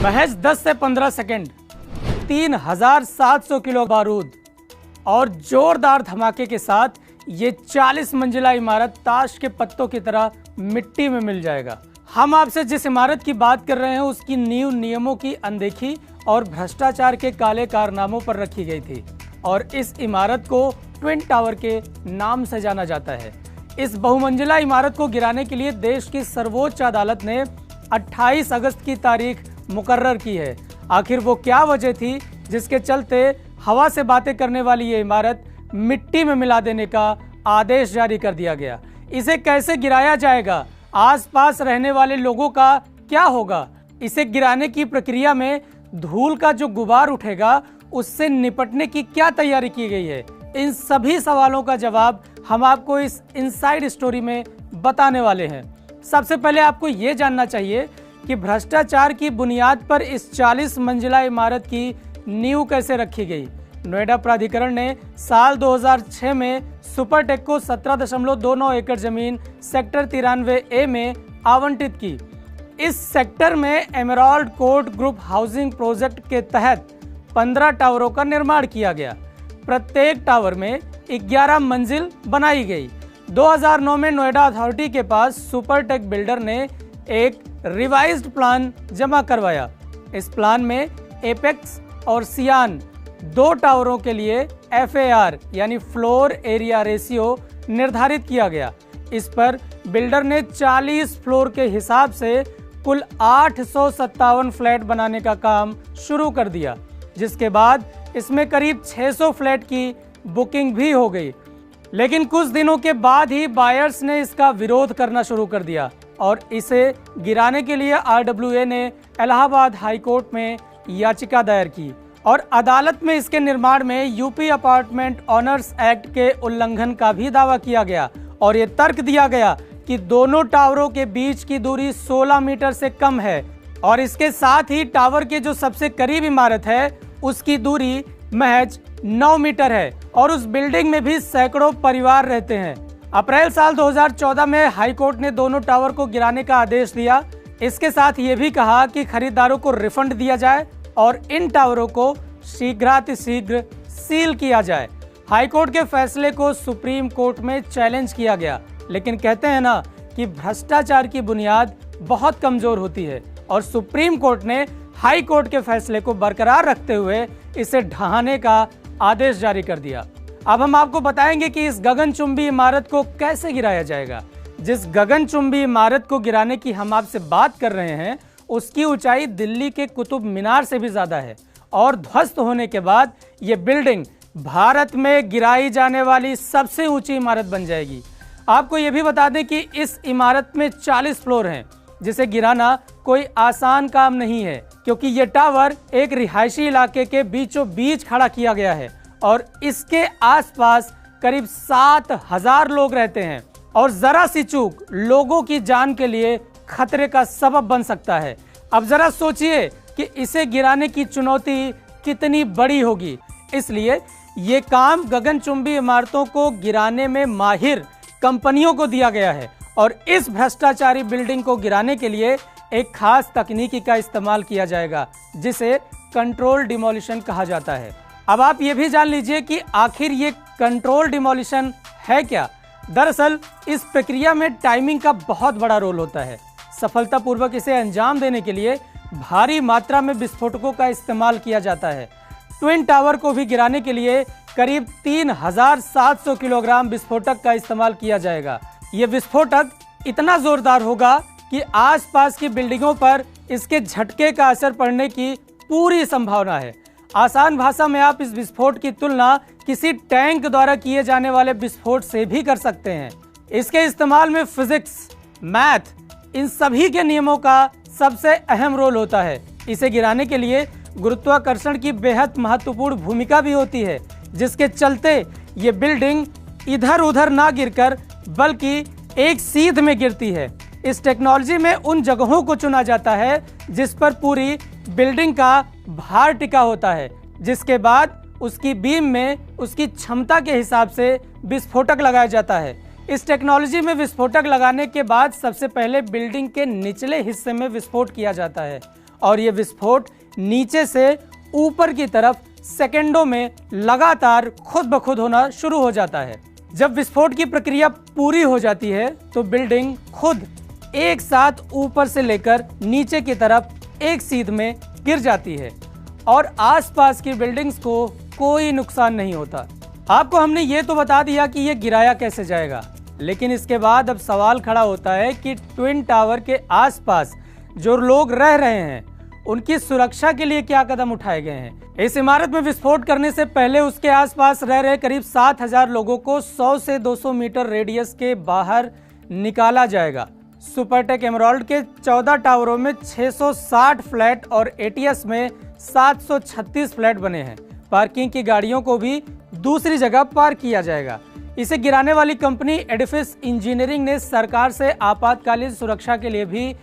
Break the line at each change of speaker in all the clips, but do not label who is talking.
महज 10 से 15 second 3700 kilo बारूद और जोरदार धमाके के साथ ये 40 मंजिला इमारत ताश के पत्तों की तरह मिट्टी में मिल जाएगा। हम आपसे जिस इमारत की बात कर रहे हैं उसकी नींव नियमों की अनदेखी और भ्रष्टाचार के काले कारनामों पर रखी गई थी और इस इमारत को ट्विन टावर के नाम से जाना जाता है। इस बहुमंजिला इमारत को गिराने के लिए देश की सर्वोच्च अदालत ने 28 अगस्त की तारीख मुकर्रर की है। आखिर वो क्या वजह थी जिसके चलते हवा से बातें करने वाली ये इमारत मिट्टी में मिला देने का आदेश जारी कर दिया गया? इसे कैसे गिराया जाएगा? आसपास रहने वाले लोगों का क्या होगा? इसे गिराने की प्रक्रिया में धूल का जो गुबार उठेगा उससे निपटने की क्या तैयारी की गई है? इन सभी सवालों का जवाब हम आपको इस इनसाइड स्टोरी में बताने वाले हैं। सबसे पहले आपको ये जानना चाहिए कि भ्रष्टाचार की बुनियाद पर इस 40 मंजिला इमारत की नींव कैसे रखी गई। नोएडा प्राधिकरण ने साल 2006 में सुपरटेक को 17.29 एकड़ जमीन सेक्टर 93A में आवंटित की। इस सेक्टर में emerald court group housing project के तहत 15 टावरों का निर्माण किया गया। प्रत्येक टावर में 11 मंजिल बनाई गई। 2009 में नोएडा अथॉरिटी के पास सुपरटेक बिल्डर ने एक रिवाइज्ड प्लान जमा करवाया। इस प्लान में एपेक्स और सियान 2 टावरों के लिए FAR यानी फ्लोर एरिया रेशियो निर्धारित किया गया। इस पर बिल्डर ने 40 फ्लोर के हिसाब से कुल 857 फ्लैट बनाने का काम शुरू कर दिया, जिसके बाद इसमें करीब 600 फ्लैट की बुकिंग भी हो गई। लेकिन कुछ दिनों के बाद ही बायर्स ने इसका विरोध करना शुरू कर दिया और इसे गिराने के लिए RWA ने इलाहाबाद हाई कोर्ट में याचिका दायर की और अदालत में इसके निर्माण में यूपी अपार्टमेंट ऑनर्स एक्ट के उल्लंघन का भी दावा किया गया और ये तर्क दिया गया कि दोनों टावरों के बीच की दूरी 16 मीटर से कम है और इसके साथ ही टावर के जो सबसे करीब इमारत है उसकी दूरी महज 9 मीटर है और उस बिल्डिंग में भी सैकड़ों परिवार रहते हैं। अप्रैल साल 2014 में हाईकोर्ट ने दोनों टावर को गिराने का आदेश दिया। इसके साथ ये भी कहा कि खरीदारों को रिफंड दिया जाए और इन टावरों को शीघ्रातिशीघ्र सील किया जाए। हाईकोर्ट के फैसले को सुप्रीम कोर्ट में चैलेंज किया गया, लेकिन कहते हैं ना कि भ्रष्टाचार की बुनियाद बहुत कमजोर होती है और सुप्रीम कोर्ट ने हाई कोर्ट के फैसले को बरकरार रखते हुए इसे ढहाने का आदेश जारी कर दिया। अब हम आपको बताएंगे कि इस गगनचुंबी इमारत को कैसे गिराया जाएगा। जिस गगनचुंबी इमारत को गिराने की हम आपसे बात कर रहे हैं उसकी ऊंचाई दिल्ली के कुतुब मीनार से भी ज्यादा है और ध्वस्त होने के बाद ये बिल्डिंग भारत में गिराई जाने वाली सबसे ऊंची इमारत बन जाएगी। आपको ये भी बता दें कि इस इमारत में 40 फ्लोर हैं, जिसे गिराना कोई आसान काम नहीं है क्योंकि ये टावर एक रिहायशी इलाके के बीचों बीच खड़ा किया गया है और इसके आसपास करीब 7000 लोग रहते हैं और जरा सी चूक लोगों की जान के लिए खतरे का सबब बन सकता है। अब जरा सोचिए कि इसे गिराने की चुनौती कितनी बड़ी होगी। इसलिए ये काम गगनचुंबी इमारतों को गिराने में माहिर कंपनियों को दिया गया है और इस भ्रष्टाचारी बिल्डिंग को गिराने के लिए एक खास तकनीकी का इस्तेमाल किया जाएगा जिसे कंट्रोल डिमोलिशन कहा जाता है। अब आप ये भी जान लीजिए कि आखिर ये कंट्रोल डिमोलिशन है क्या। दरअसल इस प्रक्रिया में टाइमिंग का बहुत बड़ा रोल होता है। सफलतापूर्वक इसे अंजाम देने के लिए भारी मात्रा में विस्फोटकों का इस्तेमाल किया जाता है। ट्विन टावर को भी गिराने के लिए करीब 3700 किलोग्राम विस्फोटक का इस्तेमाल किया जाएगा। ये विस्फोटक इतना जोरदार होगा कि आसपास की बिल्डिंगों पर इसके झटके का असर पड़ने की पूरी संभावना है। आसान भाषा में आप इस विस्फोट की तुलना किसी टैंक द्वारा किए जाने वाले विस्फोट से भी कर सकते हैं। इसके इस्तेमाल में फिजिक्स, मैथ, इन सभी के नियमों का सबसे अहम रोल होता है। इसे गिराने के लिए गुरुत्वाकर्षण की बेहद महत्वपूर्ण भूमिका भी होती है, जिसके चलते ये बिल्डिंग इधर उधर ना गिरकर बल्कि एक सीध में गिरती है। इस टेक्नोलॉजी में उन जगहों को चुना जाता है जिस पर पूरी बिल्डिंग का भार टिका होता है, जिसके बाद उसकी बीम में उसकी क्षमता के हिसाब से विस्फोटक लगाया जाता है। इस टेक्नोलॉजी में विस्फोटक लगाने के बाद सबसे पहले बिल्डिंग के निचले हिस्से में विस्फोट किया जाता है और ये विस्फोट नीचे से ऊपर की तरफ सेकेंडों में लगातार खुद ब खुद होना शुरू हो जाता है। जब विस्फोट की प्रक्रिया पूरी हो जाती है तो बिल्डिंग खुद एक साथ ऊपर से लेकर नीचे की तरफ एक सीध में गिर जाती है और आसपास की बिल्डिंग्स को कोई नुकसान नहीं होता। आपको हमने ये तो बता दिया कि ये गिराया कैसे जाएगा, लेकिन इसके बाद अब सवाल खड़ा होता है कि ट्विन टावर के आसपास जो लोग रह रहे हैं उनकी सुरक्षा के लिए क्या कदम उठाए गए हैं। इस इमारत में विस्फोट करने से पहले उसके आसपास रह रहे करीब 7,000 लोगों को 100 से 200 मीटर रेडियस के बाहर निकाला जाएगा। सुपरटेक एमराल्ड के 14 टावरों में 660 फ्लैट और एटीएस में 736 फ्लैट बने हैं। पार्किंग की गाड़ियों को भी दूसरी जगह पार्क किया जाएगा। इसे गिराने वाली कंपनी एडिफिस इंजीनियरिंग ने सरकार से आपातकालीन सुरक्षा के लिए भी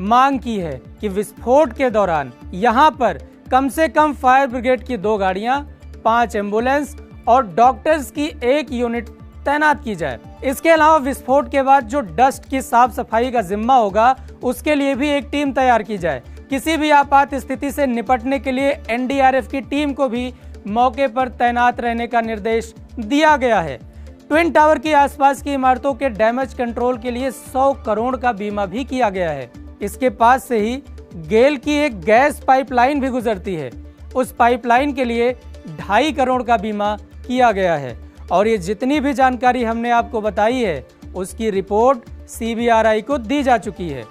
मांग की है कि विस्फोट के दौरान यहां पर कम से कम फायर ब्रिगेड की 2 गाड़ियां, 5 एम्बुलेंस और डॉक्टर्स की 1 यूनिट तैनात की जाए। इसके अलावा विस्फोट के बाद जो डस्ट की साफ सफाई का जिम्मा होगा उसके लिए भी एक टीम तैयार की जाए। किसी भी आपात स्थिति से निपटने के लिए एनडीआरएफ की टीम को भी मौके पर तैनात रहने का निर्देश दिया गया है। ट्विन टावर के आसपास की इमारतों के डैमेज कंट्रोल के लिए 100 करोड़ का बीमा भी किया गया है। इसके पास से ही गेल की एक गैस पाइपलाइन भी गुजरती है। उस पाइपलाइन के लिए 2.5 करोड़ का बीमा किया गया है। और ये जितनी भी जानकारी हमने आपको बताई है उसकी रिपोर्ट सीबीआरआई को दी जा चुकी है।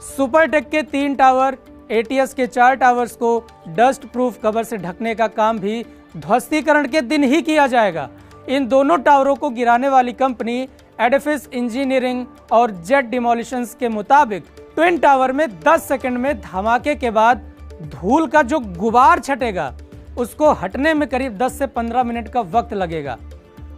सुपरटेक के 3 टावर, एटीएस के 4 टावर्स को डस्ट प्रूफ कवर से ढकने का काम भी ध्वस्तीकरण के दिन ही किया जाएगा। इन दोनों टावरों को गिराने वाली कंपनी एडिफिस इंजीनियरिंग और जेट डिमोलिशंस के मुताबिक ट्विन टावर में 10 सेकंड में धमाके के बाद धूल का जो गुबार छटेगा उसको हटने में करीब 10 से 15 मिनट का वक्त लगेगा।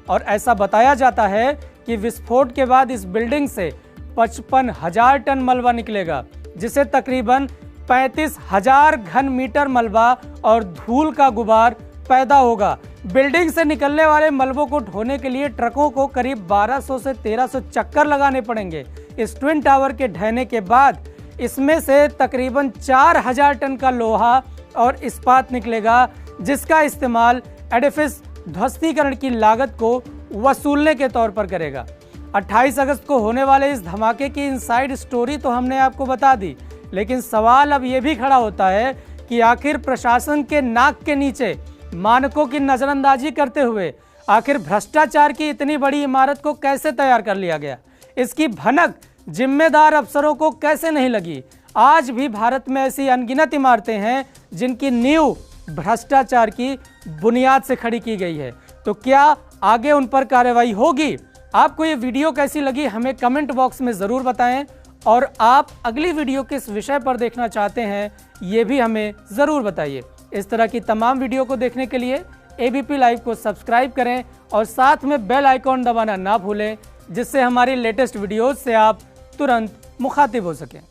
और ऐसा बताया जाता है कि विस्फोट के बाद इस बिल्डिंग से 55,000 टन मलबा निकलेगा, जिसे तकरीबन 35,000 घन मीटर मलबा और धूल का गुबार पैदा होगा। बिल्डिंग से निकलने वाले मलबों को ढोने के लिए ट्रकों को करीब 1200 से 1300 चक्कर लगाने पड़ेंगे। इस ट्विन टावर के ढहने के बाद इसमें से तकरीबन 4,000 टन का लोहा और इस्पात निकलेगा, जिसका इस्तेमाल एडिफिस ध्वस्तीकरण की लागत को वसूलने के तौर पर करेगा। 28 अगस्त को होने वाले इस धमाके की इनसाइड स्टोरी तो हमने आपको बता दी, लेकिन सवाल अब ये भी खड़ा होता है कि आखिर प्रशासन के नाक के नीचे मानकों की नजरअंदाजी करते हुए आखिर भ्रष्टाचार की इतनी बड़ी इमारत को कैसे तैयार कर लिया गया। इसकी भनक जिम्मेदार अफसरों को कैसे नहीं लगी। आज भी भारत में ऐसी अनगिनत इमारतें हैं जिनकी नींव भ्रष्टाचार की बुनियाद से खड़ी की गई है। तो क्या आगे उन पर कार्रवाई होगी? आपको ये वीडियो कैसी लगी हमें कमेंट बॉक्स में ज़रूर बताएं, और आप अगली वीडियो किस विषय पर देखना चाहते हैं ये भी हमें ज़रूर बताइए। इस तरह की तमाम वीडियो को देखने के लिए एबीपी लाइव को सब्सक्राइब करें और साथ में बेल आइकॉन दबाना ना भूलें, जिससे हमारी लेटेस्ट वीडियोज़ से आप तुरंत मुखातिब हो सकें।